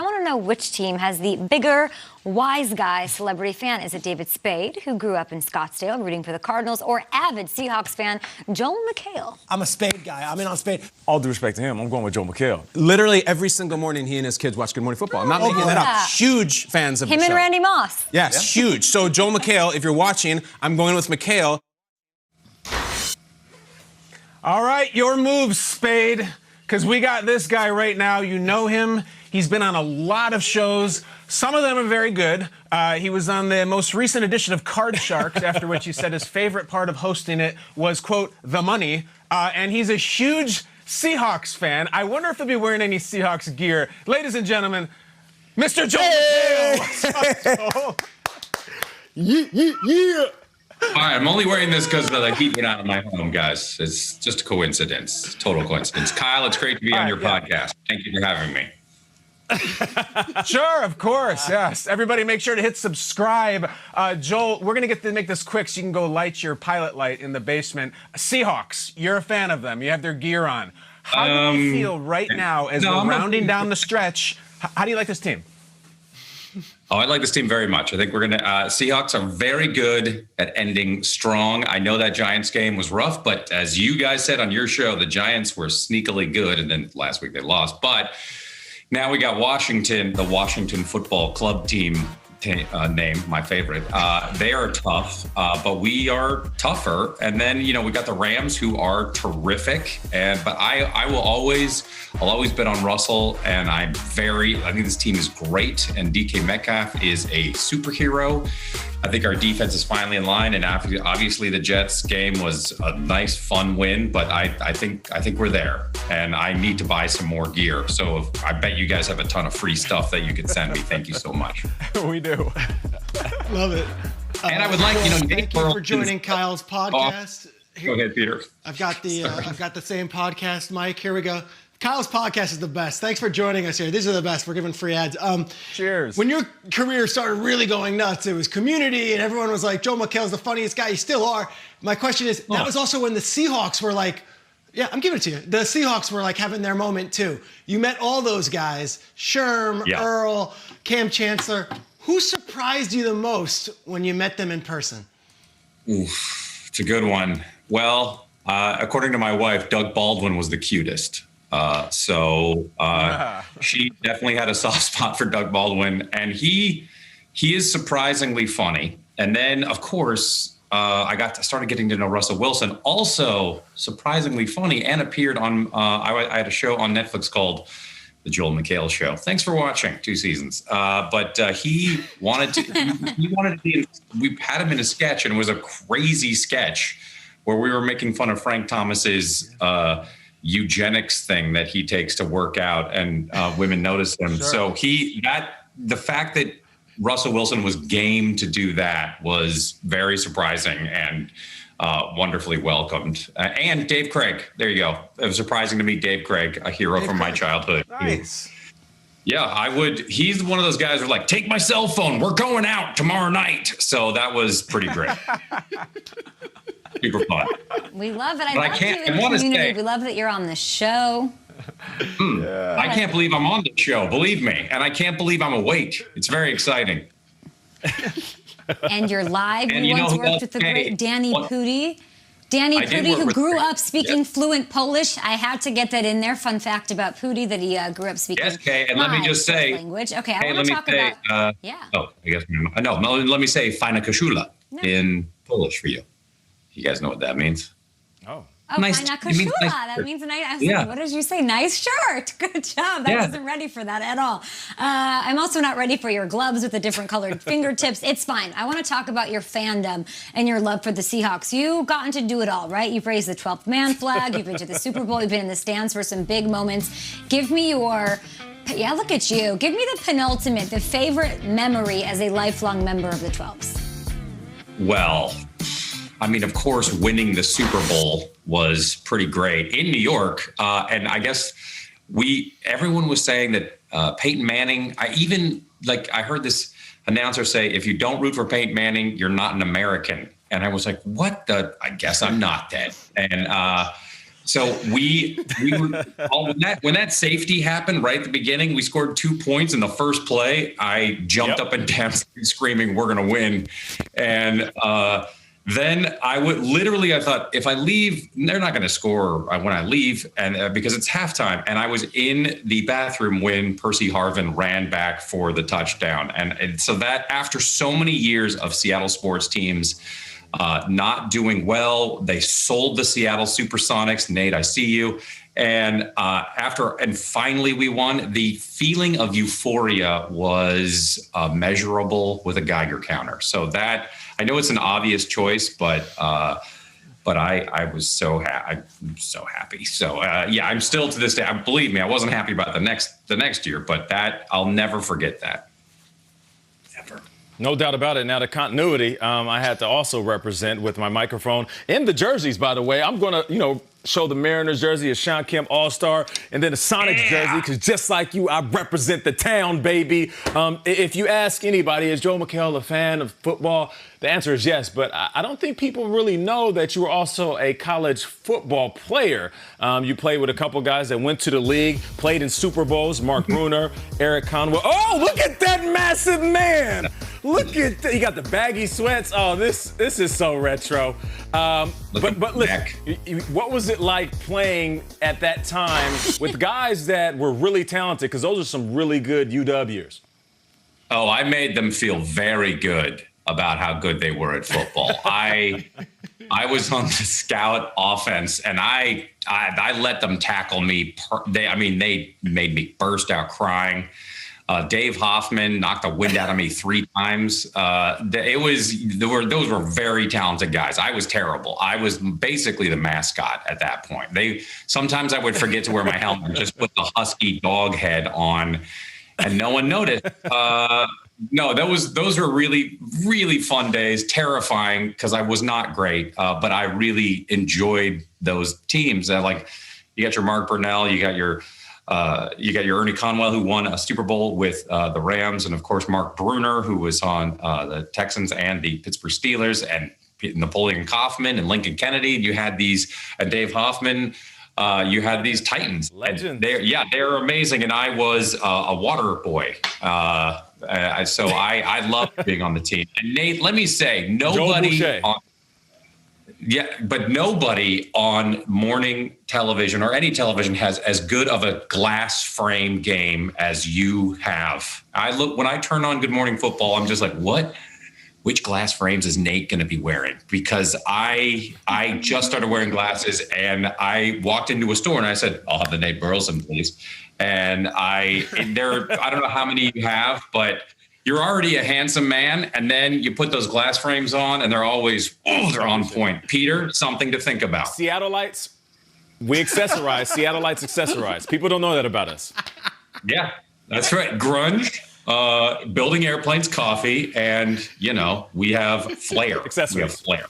I want to know which team has the bigger wise guy celebrity fan. Is it David Spade, who grew up in Scottsdale rooting for the Cardinals, or avid Seahawks fan Joel McHale? I'm a Spade guy. I'm in on Spade. All due respect to him, I'm going with Joel McHale. Literally every single morning, he and his kids watch Good Morning Football. I'm not making that up. Huge fans of him the show. and Randy Moss. Yes, huge. So Joel McHale, if you're watching, I'm going with McHale. All right, your move, Spade, because we got this guy right now. You know him. He's been on a lot of shows. Some of them are very good. He was on the most recent edition of Card Sharks, after which he said his favorite part of hosting it was, quote, the money. And he's a huge Seahawks fan. I wonder if he'll be wearing any Seahawks gear. Ladies and gentlemen, Mr. Joel McHale. What's up, Joel? Yeah. All right, I'm only wearing this because the heat went out of my home, guys. It's just a coincidence, total coincidence. Kyle, it's great to be on your podcast. Thank you for having me. Sure, of course, yes. Everybody make sure to hit subscribe. Joel, we're going to make this quick so you can go light your pilot light in the basement. Seahawks, you're a fan of them. You have their gear on. How do you feel right now as we're rounding down the stretch? How do you like this team? Oh, I like this team very much. I think we're going to Seahawks are very good at ending strong. I know that Giants game was rough, but as you guys said on your show, the Giants were sneakily good, and then last week they lost. But now we got Washington, the Washington Football Club team name, my favorite. They are tough, but we are tougher. And then, we got the Rams, who are terrific. But I'll always bet on Russell. And I think this team is great. And DK Metcalf is a superhero. I think our defense is finally in line. And obviously the Jets game was a nice, fun win. But I think we're there. And I need to buy some more gear. So I bet you guys have a ton of free stuff that you could send me. Thank you so much. We do. Love it. And I would like, thank you for joining Kyle's podcast. Go ahead, Peter. I've got the same podcast mic. Here we go. Kyle's podcast is the best. Thanks for joining us here. These are the best. We're giving free ads. Cheers. When your career started really going nuts, it was Community, and everyone was like, Joel McHale's the funniest guy. You still are. My question is, that was also when the Seahawks were like, yeah, I'm giving it to you. The Seahawks were like having their moment too. You met all those guys, Sherm, Earl, Cam Chancellor. Who surprised you the most when you met them in person? Oof, it's a good one. Well, according to my wife, Doug Baldwin was the cutest. She definitely had a soft spot for Doug Baldwin, and he is surprisingly funny. And then, of course, I started getting to know Russell Wilson, also surprisingly funny, and appeared on. I had a show on Netflix called The Joel McHale Show. Thanks for watching 2 seasons. But he wanted to. He wanted to be. We had him in a sketch, and it was a crazy sketch where we were making fun of Frank Thomas's eugenics thing that he takes to work out, and women notice him. Sure. So the fact that Russell Wilson was game to do that was very surprising and wonderfully welcomed. And Dave Craig, there you go. It was surprising to meet Dave Craig, a hero from my childhood. Nice. Yeah, I would. He's one of those guys who are like, take my cell phone. We're going out tomorrow night. So that was pretty great. Super fun. We love it. I love you in the community. We love that you're on the show. I can't believe I'm on the show, believe me. And I can't believe I'm awake. It's very exciting. And you're live. And you once worked with the great Danny Pudi. Danny Pudi, who grew up speaking fluent Polish. I had to get that in there. Fun fact about Pudi, that he grew up speaking and let me just say language. Okay, I want to talk about let me say fajna koszula in Polish for you. You guys know what that means? Oh, fajna koszula. That means nice. What did you say? Nice shirt. Good job. I wasn't ready for that at all. I'm also not ready for your gloves with the different colored fingertips. It's fine. I want to talk about your fandom and your love for the Seahawks. You've gotten to do it all, right? You've raised the 12th man flag. You've been to the Super Bowl. You've been in the stands for some big moments. Give me your... Yeah, look at you. Give me the penultimate, the favorite memory as a lifelong member of the 12s. Well... I mean, of course, winning the Super Bowl was pretty great in New York. And I guess everyone was saying that Peyton Manning, I heard this announcer say, if you don't root for Peyton Manning, you're not an American. And I was like, I guess I'm not that. And So we were, when that safety happened right at the beginning, we scored 2 points in the first play. I jumped up and down screaming, "We're going to win!" And then I thought, if I leave, they're not going to score when I leave, and because it's halftime. And I was in the bathroom when Percy Harvin ran back for the touchdown. And so that, after so many years of Seattle sports teams not doing well, they sold the Seattle Supersonics. Nate, I see you. And finally we won. The feeling of euphoria was measurable with a Geiger counter. So that, I know it's an obvious choice, but I was I'm so happy. So I'm still to this day. Believe me, I wasn't happy about the next year, but that I'll never forget that. Ever. No doubt about it. Now, the continuity, I had to also represent with my microphone in the jerseys, by the way. I'm going to, show the Mariners jersey, a Sean Kemp All-Star, and then a Sonics jersey, because just like you, I represent the town, baby. If you ask anybody, is Joel McHale a fan of football? The answer is yes, but I don't think people really know that you were also a college football player. You played with a couple guys that went to the league, played in Super Bowls, Mark Bruner, Eric Conwell. Oh, look at that massive man! Look at that. He got the baggy sweats. Oh, this is so retro. But listen, what was it like playing at that time with guys that were really talented? Because those are some really good UWers. Oh, I made them feel very good about how good they were at football. I was on the scout offense, and I let them tackle me. They made me burst out crying. Dave Hoffman knocked the wind out of me 3 times. Those were very talented guys. I was terrible. I was basically the mascot at that point. Sometimes I would forget to wear my helmet and just put the husky dog head on, and no one noticed. No, those were really, really fun days. Terrifying because I was not great, but I really enjoyed those teams. Like, you got your Mark Burnell, you got your Ernie Conwell, who won a Super Bowl with the Rams, and of course Mark Bruner, who was on the Texans and the Pittsburgh Steelers, and Napoleon Kaufman and Lincoln Kennedy. You had these, and Dave Hoffman. You had these Titans. Legends. They're amazing, and I was a water boy. So I loved being on the team. And Nate, let me say, nobody on morning television or any television has as good of a glass frame game as you have. When I turn on Good Morning Football, I'm just like, what? Which glass frames is Nate going to be wearing? Because I just started wearing glasses, and I walked into a store and I said, "I'll have the Nate Burleson, please." And I don't know how many you have, but you're already a handsome man, and then you put those glass frames on, and they're on point. Peter, something to think about. Seattle Lights, we accessorize. Seattle Lights accessorize. People don't know that about us. Yeah, that's right. Grunge. Building airplanes, coffee, and we have flair. Accessories. We have flair.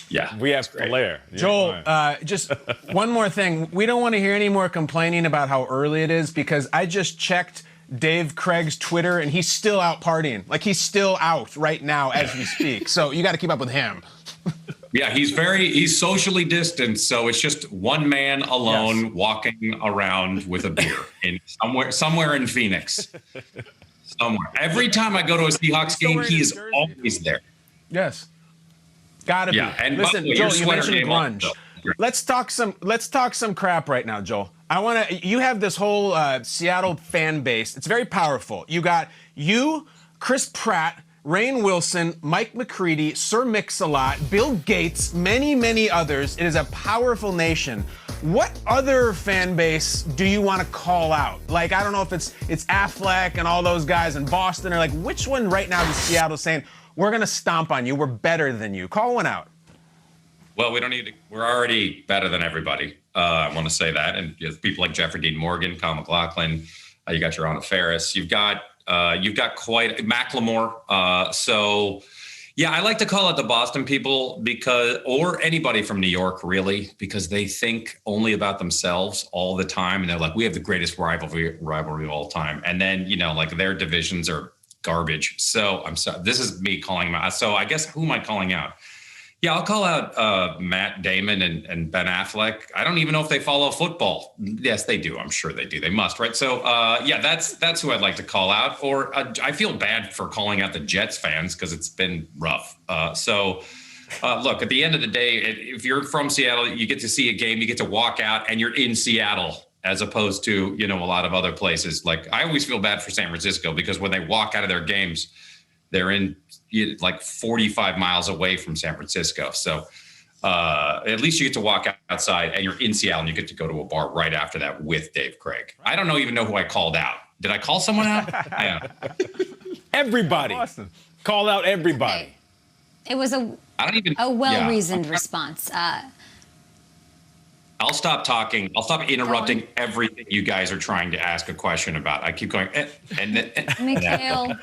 Yeah, we have flair. Yeah, Joel, just one more thing. We don't want to hear any more complaining about how early it is, because I just checked Dave Craig's Twitter, and he's still out partying. Like, he's still out right now as we speak. So you got to keep up with him. Yeah, he's socially distanced, so it's just one man alone walking around with a beer in somewhere in Phoenix. Somewhere. Every time I go to a Seahawks game, he is always there. Yes. Gotta be. And listen, Joel, you mentioned grunge. Let's talk some crap right now, Joel. You have this whole Seattle fan base. It's very powerful. You got Chris Pratt, Rainn Wilson, Mike McCready, Sir Mix-a-Lot, Bill Gates, many, many others. It is a powerful nation. What other fan base do you want to call out? Like, I don't know if it's Affleck and all those guys in Boston, or like, which one right now is Seattle saying, we're going to stomp on you, we're better than you? Call one out. Well, we don't need to. We're already better than everybody. I want to say that. And people like Jeffrey Dean Morgan, Kyle McLaughlin, you got your Anna Faris. You've got quite Macklemore. So, yeah, I like to call it the Boston people or anybody from New York, really, because they think only about themselves all the time. And they're like, we have the greatest rivalry of all time. And then, like, their divisions are garbage. So I'm sorry. This is me calling them out. So I guess, who am I calling out? Yeah, I'll call out Matt Damon and Ben Affleck. I don't even know if they follow football. Yes, they do. I'm sure they do. They must, right? So, yeah, that's who I'd like to call out. Or I feel bad for calling out the Jets fans because it's been rough. Look, at the end of the day, if you're from Seattle, you get to see a game, you get to walk out, and you're in Seattle, as opposed to, a lot of other places. Like, I always feel bad for San Francisco because when they walk out of their games, they're in like 45 miles away from San Francisco. So at least you get to walk outside and you're in Seattle and you get to go to a bar right after that with Dave Craig. I don't even know who I called out. Did I call someone out? Yeah. Everybody. Awesome. Call out everybody. Okay. It was a well-reasoned response. I'll stop talking. I'll stop interrupting everything you guys are trying to ask a question about. I keep going. McHale,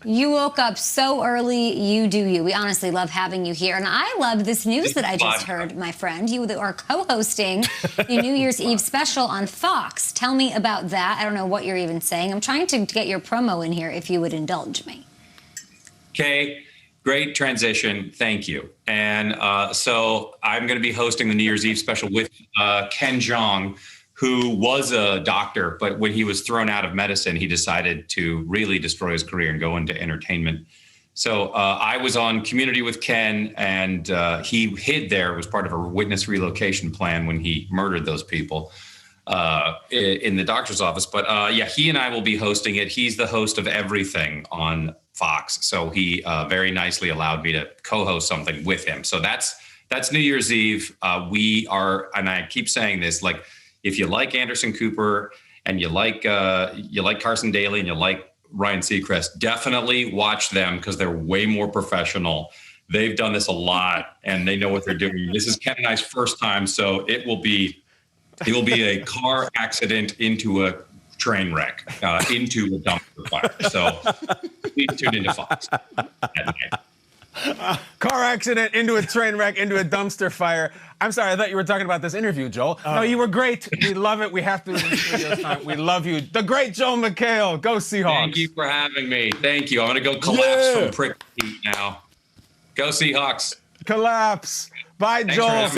you woke up so early. You do you. We honestly love having you here. And I love this news that I just heard, my friend. You are co-hosting the New Year's Eve special on Fox. Tell me about that. I don't know what you're even saying. I'm trying to get your promo in here if you would indulge me. Okay. Great transition. Thank you. And so I'm going to be hosting the New Year's Eve special with Ken Jeong, who was a doctor, but when he was thrown out of medicine, he decided to really destroy his career and go into entertainment. So I was on Community with Ken, and he hid there. It was part of a witness relocation plan when he murdered those people in the doctor's office. But yeah, he and I will be hosting it. He's the host of everything on Fox. So he very nicely allowed me to co-host something with him. So that's New Year's Eve. We are, and I keep saying this, like, if you like Anderson Cooper and you like Carson Daly and you like Ryan Seacrest, definitely watch them because they're way more professional. They've done this a lot and they know what they're doing. This is Ken and I's first time, so it will be a car accident into a train wreck, into a dumpster fire. So please tune into Fox at night. Car accident, into a train wreck, into a dumpster fire. I'm sorry, I thought you were talking about this interview, Joel. No, you were great. We love it. We have to in the studio time. We love you. The great Joel McHale. Go Seahawks. Thank you for having me. Thank you. I'm going to go collapse from prick heat now. Go Seahawks. Collapse. Bye, Thanks Joel.